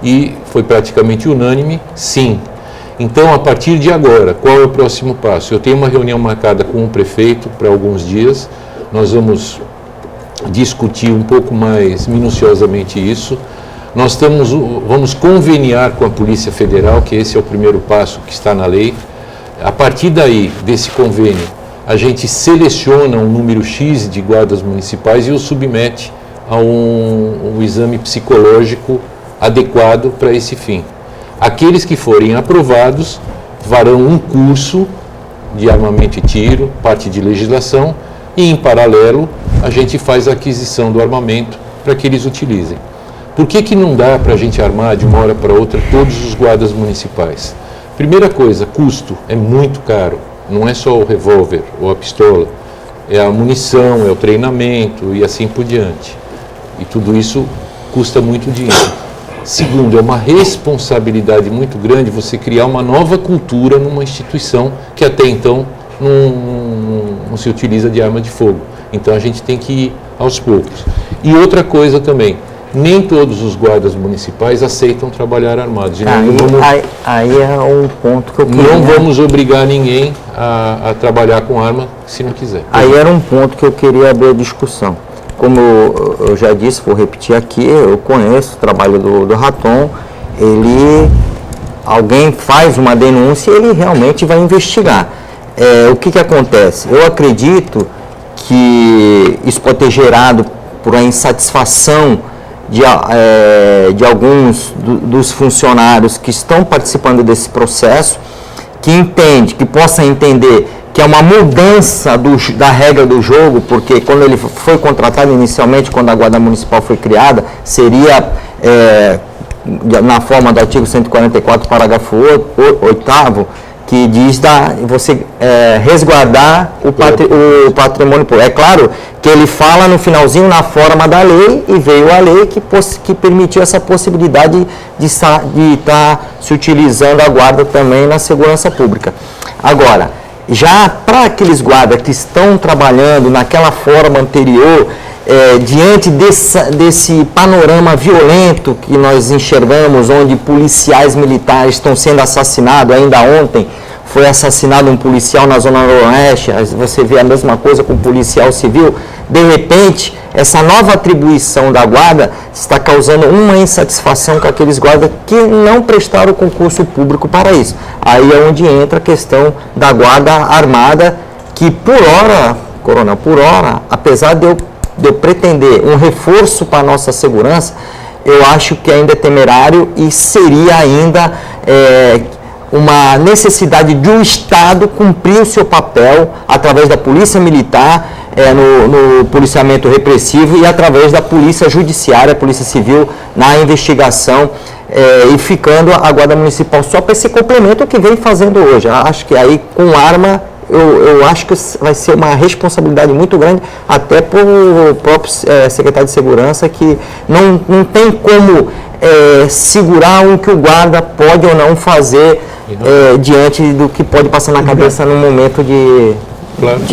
E foi praticamente unânime, sim. Então, a partir de agora, qual é o próximo passo? Eu tenho uma reunião marcada com o prefeito para alguns dias, nós vamos discutir um pouco mais minuciosamente isso. Nós vamos conveniar com a Polícia Federal, que esse é o primeiro passo que está na lei. A partir daí, desse convênio, a gente seleciona um número X de guardas municipais e o submete a um exame psicológico adequado para esse fim. Aqueles que forem aprovados farão um curso de armamento e tiro, parte de legislação, e em paralelo a gente faz a aquisição do armamento para que eles utilizem. Por que não dá para a gente armar de uma hora para outra todos os guardas municipais? Primeira coisa, custo, é muito caro. Não é só o revólver ou a pistola, é a munição, é o treinamento e assim por diante. E tudo isso custa muito dinheiro. Segundo, é uma responsabilidade muito grande você criar uma nova cultura numa instituição que até então não se utiliza de arma de fogo. Então a gente tem que ir aos poucos. E outra coisa também, nem todos os guardas municipais aceitam trabalhar armados. E nós Aí é um ponto que eu queria... não vamos obrigar ninguém a trabalhar com arma se não quiser. Aí era um ponto que eu queria abrir a discussão. Como eu já disse, vou repetir aqui, eu conheço o trabalho do Raton, alguém faz uma denúncia e ele realmente vai investigar. O que acontece? Eu acredito que isso pode ter gerado por uma insatisfação de alguns dos funcionários que estão participando desse processo, que possa entender que é uma mudança da regra do jogo, porque quando ele foi contratado inicialmente, quando a Guarda Municipal foi criada, seria na forma do artigo 144, parágrafo 8º, que diz você resguardar o patrimônio público. É claro que ele fala no finalzinho na forma da lei, e veio a lei que permitiu essa possibilidade de estar se utilizando a guarda também na segurança pública. Agora, já para aqueles guardas que estão trabalhando naquela forma anterior, diante desse panorama violento que nós enxergamos, onde policiais militares estão sendo assassinados, ainda ontem foi assassinado um policial na Zona Noroeste, você vê a mesma coisa com um policial civil, de repente, essa nova atribuição da guarda está causando uma insatisfação com aqueles guardas que não prestaram concurso público para isso. Aí é onde entra a questão da guarda armada, que por hora, apesar de eu pretender um reforço para a nossa segurança, eu acho que ainda é temerário e seria ainda uma necessidade de um Estado cumprir o seu papel através da Polícia Militar, no policiamento repressivo, e através da Polícia Judiciária, Polícia Civil, na investigação, e ficando a Guarda Municipal só para esse complemento que vem fazendo hoje. Eu acho que aí com arma, eu acho que vai ser uma responsabilidade muito grande, até para o próprio secretário de Segurança, que não tem como segurar o que o guarda pode ou não fazer diante do que pode passar na cabeça no momento de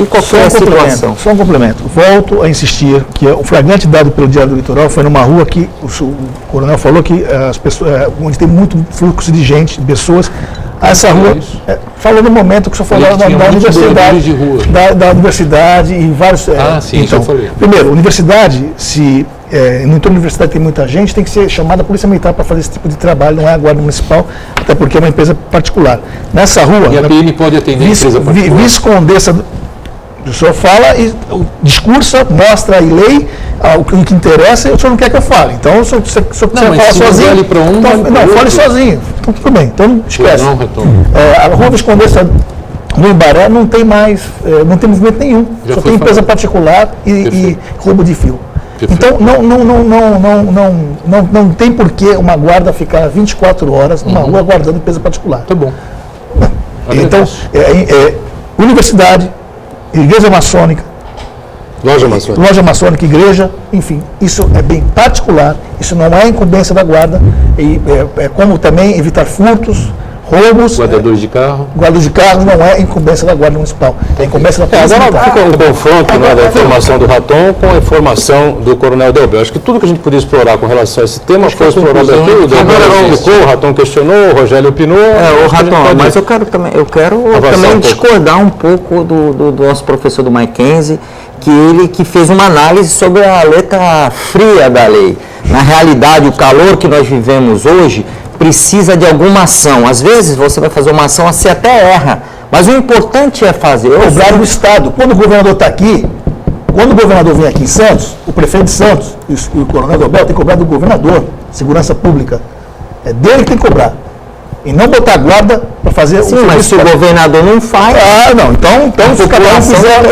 qualquer situação. Só um complemento. Volto a insistir que o flagrante dado pelo Diário do Litoral foi numa rua que o coronel falou que as pessoas, onde tem muito fluxo de gente, de pessoas. Essa rua, falou no momento que o senhor falou da universidade, da universidade e vários... sim, então, falei. Primeiro, universidade, no entorno da universidade tem muita gente, tem que ser chamada a Polícia Militar para fazer esse tipo de trabalho, não é a Guarda Municipal, até porque é uma empresa particular. Nessa rua... E a PM pode atender a empresa particular? Vice-condessa, o senhor fala e discursa, mostra a lei, o que interessa, e o senhor não quer que eu fale. Então, se o senhor falar sozinho... Fale sozinho. Então, tudo bem, então esquece. A rua Vice-condessa no Imbaré não tem mais, não tem movimento nenhum. Só tem empresa particular e roubo de fio. Então, não tem por que uma guarda ficar 24 horas numa rua guardando empresa particular. Tá bom. Então, universidade, igreja maçônica, loja maçônica, igreja, enfim, isso é bem particular, isso não é incumbência da guarda, e como também evitar furtos, roubos. Guardadores de carro. Guardadores de carro não é incumbência da Guarda Municipal, é incumbência da Polícia Agora Militar. fica um confronto da informação do Raton com a informação do Coronel Delbel. Acho que tudo que a gente podia explorar com relação a esse tema foi explorado aqui. O Delbel explicou, o Raton questionou, o Rogério opinou. O Raton, mas eu quero também discordar um pouco do nosso professor do Mackenzie, que fez uma análise sobre a letra fria da lei. Na realidade, o calor que nós vivemos hoje precisa de alguma ação. Às vezes você vai fazer uma ação, você até erra, mas o importante é fazer. Cobrar do Estado. Quando o governador está aqui, quando o governador vem aqui em Santos, o prefeito de Santos e o coronel Delbel tem que cobrar do governador, segurança pública. É dele que tem que cobrar. E não botar guarda para fazer... Sim, mas se o governador não faz... Então se cada um fizer...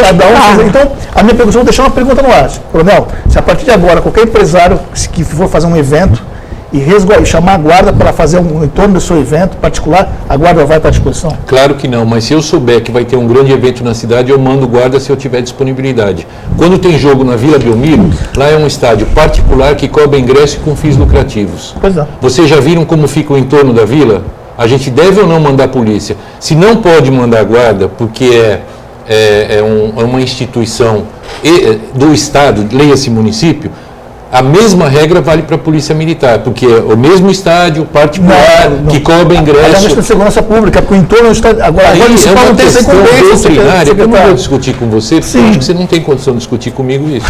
Então, a minha pergunta, eu vou deixar uma pergunta no ar. Coronel, se a partir de agora qualquer empresário que for fazer um evento e chamar a guarda para fazer um entorno do seu evento particular, a guarda vai para a disposição? Claro que não, mas se eu souber que vai ter um grande evento na cidade, eu mando guarda se eu tiver disponibilidade. Quando tem jogo na Vila Belmiro, lá é um estádio particular que cobra ingresso com fins lucrativos. Pois é. Vocês já viram como fica o entorno da vila? A gente deve ou não mandar polícia? Se não pode mandar guarda, porque é uma instituição do Estado, leia-se município, A mesma regra vale para a Polícia Militar, porque é o mesmo estádio particular que cobra ingresso. Mas a segurança pública, porque o entorno está... Agora Aí municipal é uma não tem essa questão incumbência, doutrinária, que eu não vou secretário. discutir com você, porque eu acho que você não tem condição de discutir comigo isso.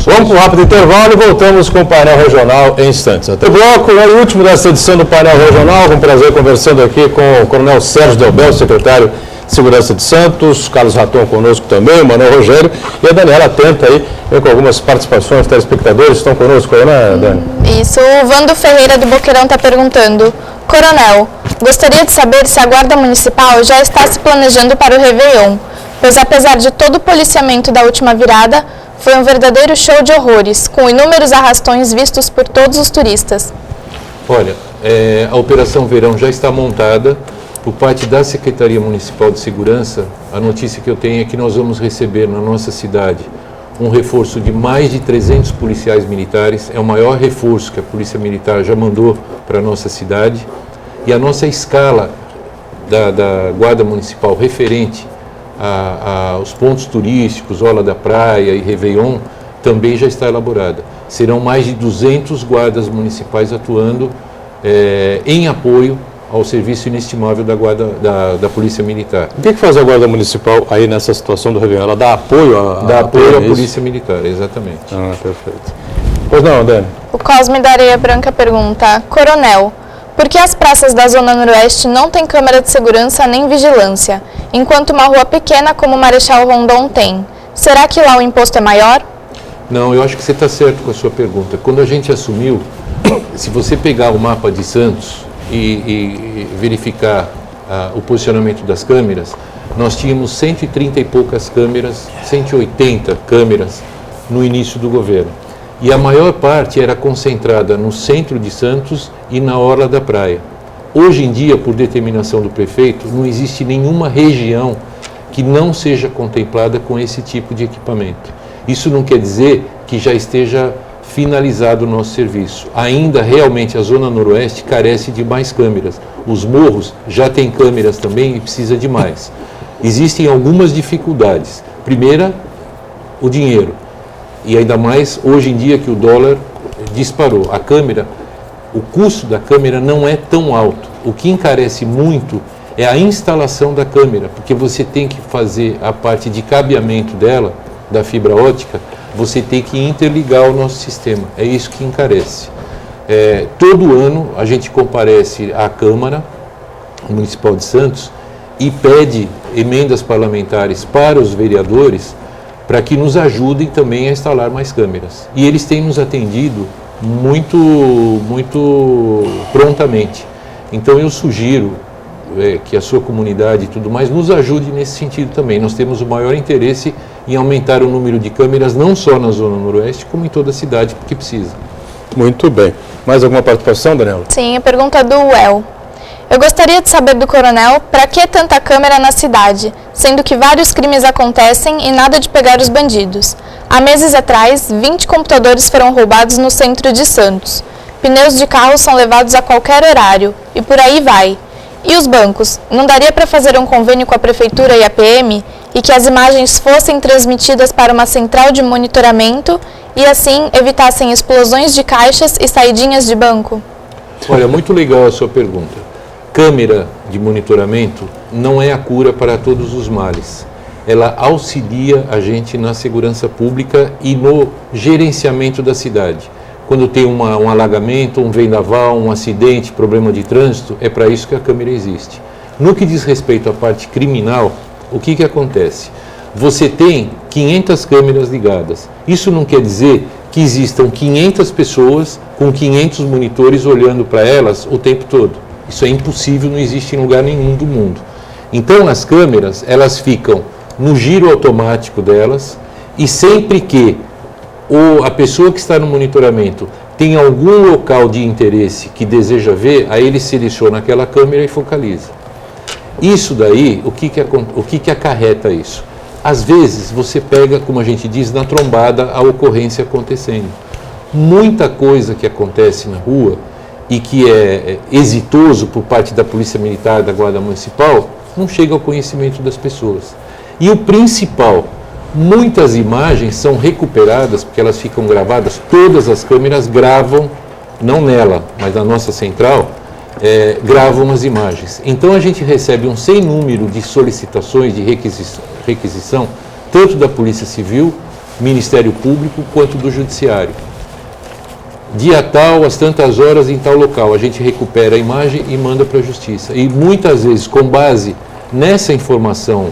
Vamos para um rápido intervalo e voltamos com o painel regional em instantes. Até o bloco, o último dessa edição do painel regional, com prazer conversando aqui com o Coronel Sérgio Delbel, secretário de Segurança de Santos, Carlos Raton conosco também, o Manuel Rogério e a Daniela Atenta aí, com algumas participações, telespectadores estão conosco aí, né, Dani? Isso, o Vando Ferreira do Boqueirão está perguntando: Coronel, gostaria de saber se a Guarda Municipal já está se planejando para o Réveillon, pois apesar de todo o policiamento da última virada, foi um verdadeiro show de horrores, com inúmeros arrastões vistos por todos os turistas. Olha, a Operação Verão já está montada. Por parte da Secretaria Municipal de Segurança, a notícia que eu tenho é que nós vamos receber na nossa cidade um reforço de mais de 300 policiais militares. É o maior reforço que a Polícia Militar já mandou para a nossa cidade. E a nossa escala da Guarda Municipal referente aos pontos turísticos, Orla da Praia e Réveillon, também já está elaborada. Serão mais de 200 guardas municipais atuando em apoio ao serviço inestimável da Polícia Militar. O que faz a Guarda Municipal aí nessa situação do Réveillon? Ela dá apoio à Polícia Militar, exatamente. Ah, perfeito. Pois não, Dani? O Cosme da Areia Branca pergunta: Coronel, por que as praças da Zona Noroeste não têm câmera de segurança nem vigilância, enquanto uma rua pequena como Marechal Rondon tem? Será que lá o imposto é maior? Não, eu acho que você está certo com a sua pergunta. Quando a gente assumiu, se você pegar o mapa de Santos e verificar o posicionamento das câmeras, nós tínhamos 130 e poucas câmeras, 180 câmeras no início do governo. E a maior parte era concentrada no centro de Santos e na Orla da Praia. Hoje em dia, por determinação do prefeito, não existe nenhuma região que não seja contemplada com esse tipo de equipamento. Isso não quer dizer que já esteja finalizado o nosso serviço. Ainda realmente a Zona Noroeste carece de mais câmeras. Os morros já têm câmeras também e precisa de mais. Existem algumas dificuldades. Primeira, o dinheiro. E ainda mais hoje em dia que o dólar disparou. A câmera, o custo da câmera não é tão alto. O que encarece muito é a instalação da câmera, porque você tem que fazer a parte de cabeamento dela, da fibra ótica, você tem que interligar o nosso sistema. É isso que encarece. Todo ano a gente comparece à Câmara Municipal de Santos e pede emendas parlamentares para os vereadores para que nos ajudem também a instalar mais câmeras. E eles têm nos atendido muito prontamente. Então eu sugiro que a sua comunidade e tudo mais nos ajude nesse sentido também. Nós temos o maior interesse em aumentar o número de câmeras, não só na Zona Noroeste, como em toda a cidade, porque precisa. Muito bem. Mais alguma participação, Daniela? Sim, a pergunta do Well. Eu gostaria de saber do coronel para que tanta câmera na cidade, sendo que vários crimes acontecem e nada de pegar os bandidos. Há meses atrás, 20 computadores foram roubados no centro de Santos. Pneus de carros são levados a qualquer horário, e por aí vai. E os bancos? Não daria para fazer um convênio com a Prefeitura e a PM e que as imagens fossem transmitidas para uma central de monitoramento e assim evitassem explosões de caixas e saidinhas de banco? Olha, muito legal a sua pergunta. Câmera de monitoramento não é a cura para todos os males. Ela auxilia a gente na segurança pública e no gerenciamento da cidade. Quando tem um alagamento, um vendaval, um acidente, problema de trânsito, é para isso que a câmera existe. No que diz respeito à parte criminal, o que acontece? Você tem 500 câmeras ligadas. Isso não quer dizer que existam 500 pessoas com 500 monitores olhando para elas o tempo todo. Isso é impossível, não existe em lugar nenhum do mundo. Então, as câmeras, elas ficam no giro automático delas e sempre que a pessoa que está no monitoramento tem algum local de interesse que deseja ver, aí ele seleciona aquela câmera e focaliza. Isso daí, o que acarreta isso? Às vezes você pega, como a gente diz, na trombada a ocorrência acontecendo. Muita coisa que acontece na rua e que é exitoso por parte da Polícia Militar, da Guarda Municipal, não chega ao conhecimento das pessoas. E o principal, Muitas imagens são recuperadas, porque elas ficam gravadas, todas as câmeras gravam, não nela, mas na nossa central, gravam as imagens. Então a gente recebe um sem número de solicitações de requisição, tanto da Polícia Civil, Ministério Público, quanto do Judiciário. Dia tal, às tantas horas, em tal local, a gente recupera a imagem e manda para a Justiça. E muitas vezes, com base nessa informação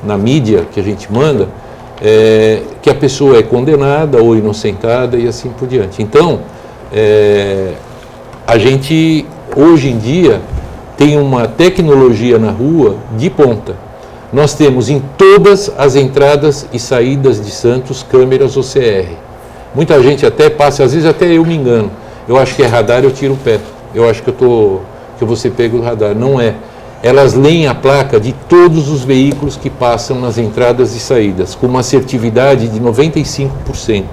na mídia que a gente manda, que a pessoa é condenada ou inocentada e assim por diante. Então, a gente, hoje em dia, tem uma tecnologia na rua de ponta. Nós temos em todas as entradas e saídas de Santos câmeras OCR. Muita gente até passa, às vezes até eu me engano. Eu acho que é radar, eu tiro o pé. Eu acho que eu vou ser pego do radar. Não é. Elas leem a placa de todos os veículos que passam nas entradas e saídas, com uma assertividade de 95%.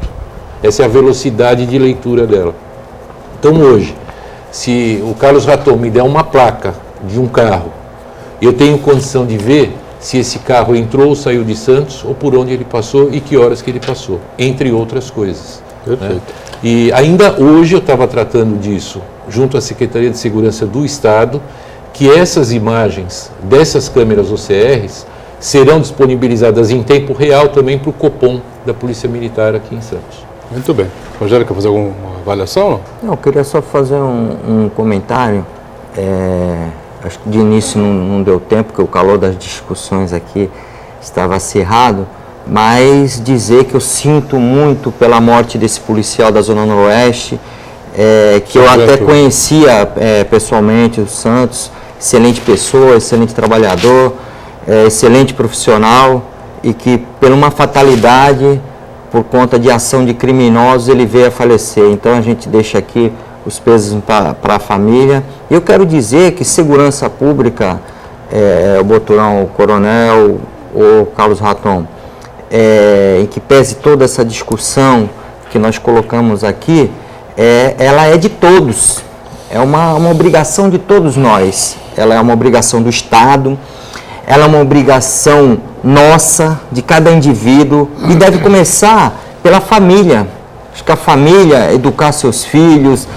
Essa é a velocidade de leitura dela. Então hoje, se o Carlos Raton me der uma placa de um carro, eu tenho condição de ver se esse carro entrou ou saiu de Santos, ou por onde ele passou e que horas que ele passou, entre outras coisas. Perfeito. Né? E ainda hoje eu estava tratando disso, junto à Secretaria de Segurança do Estado, que essas imagens dessas câmeras OCRs serão disponibilizadas em tempo real também para o Copom da Polícia Militar aqui em Santos. Muito bem. Rogério, quer fazer alguma avaliação? Não, eu queria só fazer um comentário. Acho que de início não deu tempo, porque o calor das discussões aqui estava acirrado, mas dizer que eu sinto muito pela morte desse policial da Zona Noroeste, que eu até conhecia pessoalmente, o Santos, excelente pessoa, excelente trabalhador, excelente profissional, e que por uma fatalidade, por conta de ação de criminosos, ele veio a falecer. Então a gente deixa aqui os pesos para a família. Eu quero dizer que segurança pública, o Boturão, o Coronel, o Carlos Raton, em que pese toda essa discussão que nós colocamos aqui, ela é de todos, é uma obrigação de todos nós, ela é uma obrigação do Estado, ela é uma obrigação nossa, de cada indivíduo, e deve começar pela família. Acho que a família, educar seus filhos,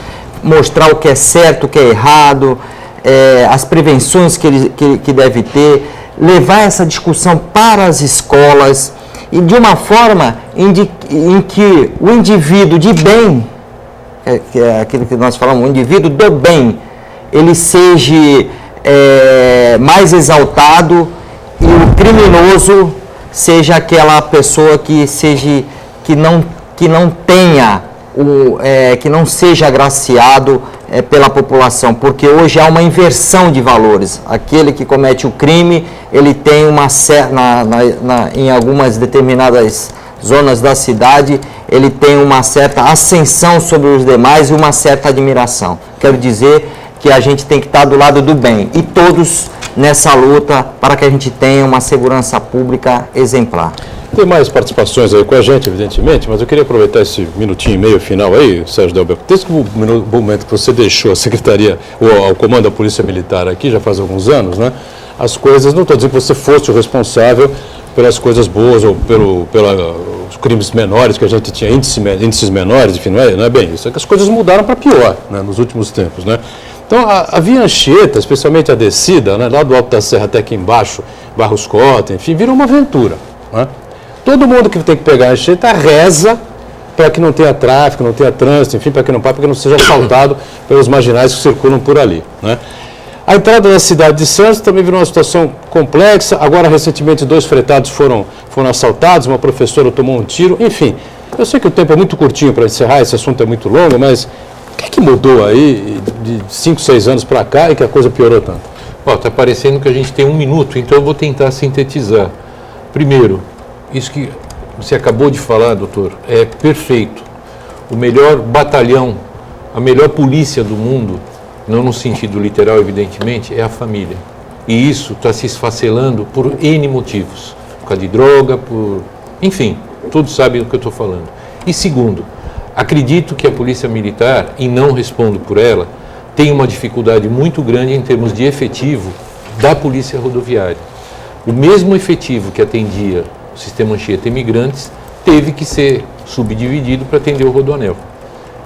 mostrar o que é certo, o que é errado, as prevenções que deve ter, levar essa discussão para as escolas, e de uma forma em que o indivíduo de bem, que é aquilo que nós falamos, o indivíduo do bem, ele seja mais exaltado, e o criminoso seja aquela pessoa que não tenha, que não seja agraciado pela população, porque hoje há uma inversão de valores. Aquele que comete o crime, ele tem uma em algumas determinadas zonas da cidade, ele tem uma certa ascensão sobre os demais e uma certa admiração. Quero dizer que a gente tem que estar do lado do bem, e todos nessa luta para que a gente tenha uma segurança pública exemplar. Tem mais participações aí com a gente, evidentemente, mas eu queria aproveitar esse minutinho e meio final aí, Sérgio Delbel. Desde o momento que você deixou a Secretaria, o comando da Polícia Militar aqui, já faz alguns anos, né? As coisas, não estou dizendo que você fosse o responsável pelas coisas boas ou pelos crimes menores, que a gente tinha índices menores, enfim, não é bem isso. É que as coisas mudaram para pior, né, nos últimos tempos, né? Então, a Via Anchieta, especialmente a descida, né, lá do Alto da Serra até aqui embaixo, Barros Cota, enfim, virou uma aventura, né? Todo mundo que tem que pegar a Anchieta reza para que não tenha tráfego, não tenha trânsito, enfim, para que não seja assaltado pelos marginais que circulam por ali, né? A entrada na cidade de Santos também virou uma situação complexa. Agora, recentemente, 2 fretados foram assaltados, uma professora tomou um tiro, enfim. Eu sei que o tempo é muito curtinho para encerrar, esse assunto é muito longo, mas o que é que mudou aí de 5, 6 anos para cá e que a coisa piorou tanto? Está parecendo que a gente tem 1 minuto, então eu vou tentar sintetizar. Primeiro, isso que você acabou de falar, doutor, é perfeito. O melhor batalhão, a melhor polícia do mundo, não no sentido literal, evidentemente, é a família. E isso está se esfacelando por N motivos. Por causa de droga, enfim, todos sabem do que eu estou falando. E segundo, acredito que a Polícia Militar, e não respondo por ela, tem uma dificuldade muito grande em termos de efetivo da Polícia Rodoviária. O mesmo efetivo que atendia o sistema Anchieta Imigrantes teve que ser subdividido para atender o Rodoanel.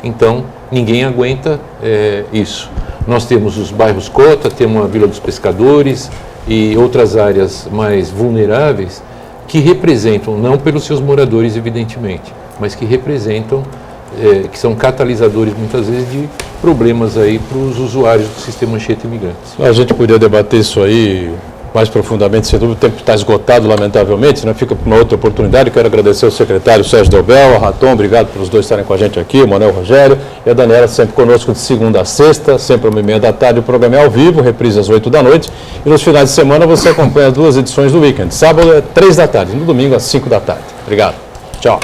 Então, ninguém aguenta isso. Nós temos os bairros Cota, temos a Vila dos Pescadores e outras áreas mais vulneráveis que representam, não pelos seus moradores, evidentemente, mas que representam, que são catalisadores, muitas vezes, de problemas aí para os usuários do sistema Anchieta Imigrantes. A gente podia debater isso aí mais profundamente, sem dúvida. O tempo está esgotado, lamentavelmente, né? Fica para uma outra oportunidade. Quero agradecer ao secretário Sérgio Delbel, ao Raton, obrigado pelos dois estarem com a gente aqui, o Manuel Rogério e a Daniela, sempre conosco de segunda a sexta, sempre às 1h30 o programa é ao vivo, reprise às 8 da noite, e nos finais de semana você acompanha as 2 edições do Weekend. Sábado é 3 da tarde, no domingo às 5 da tarde. Obrigado. Tchau.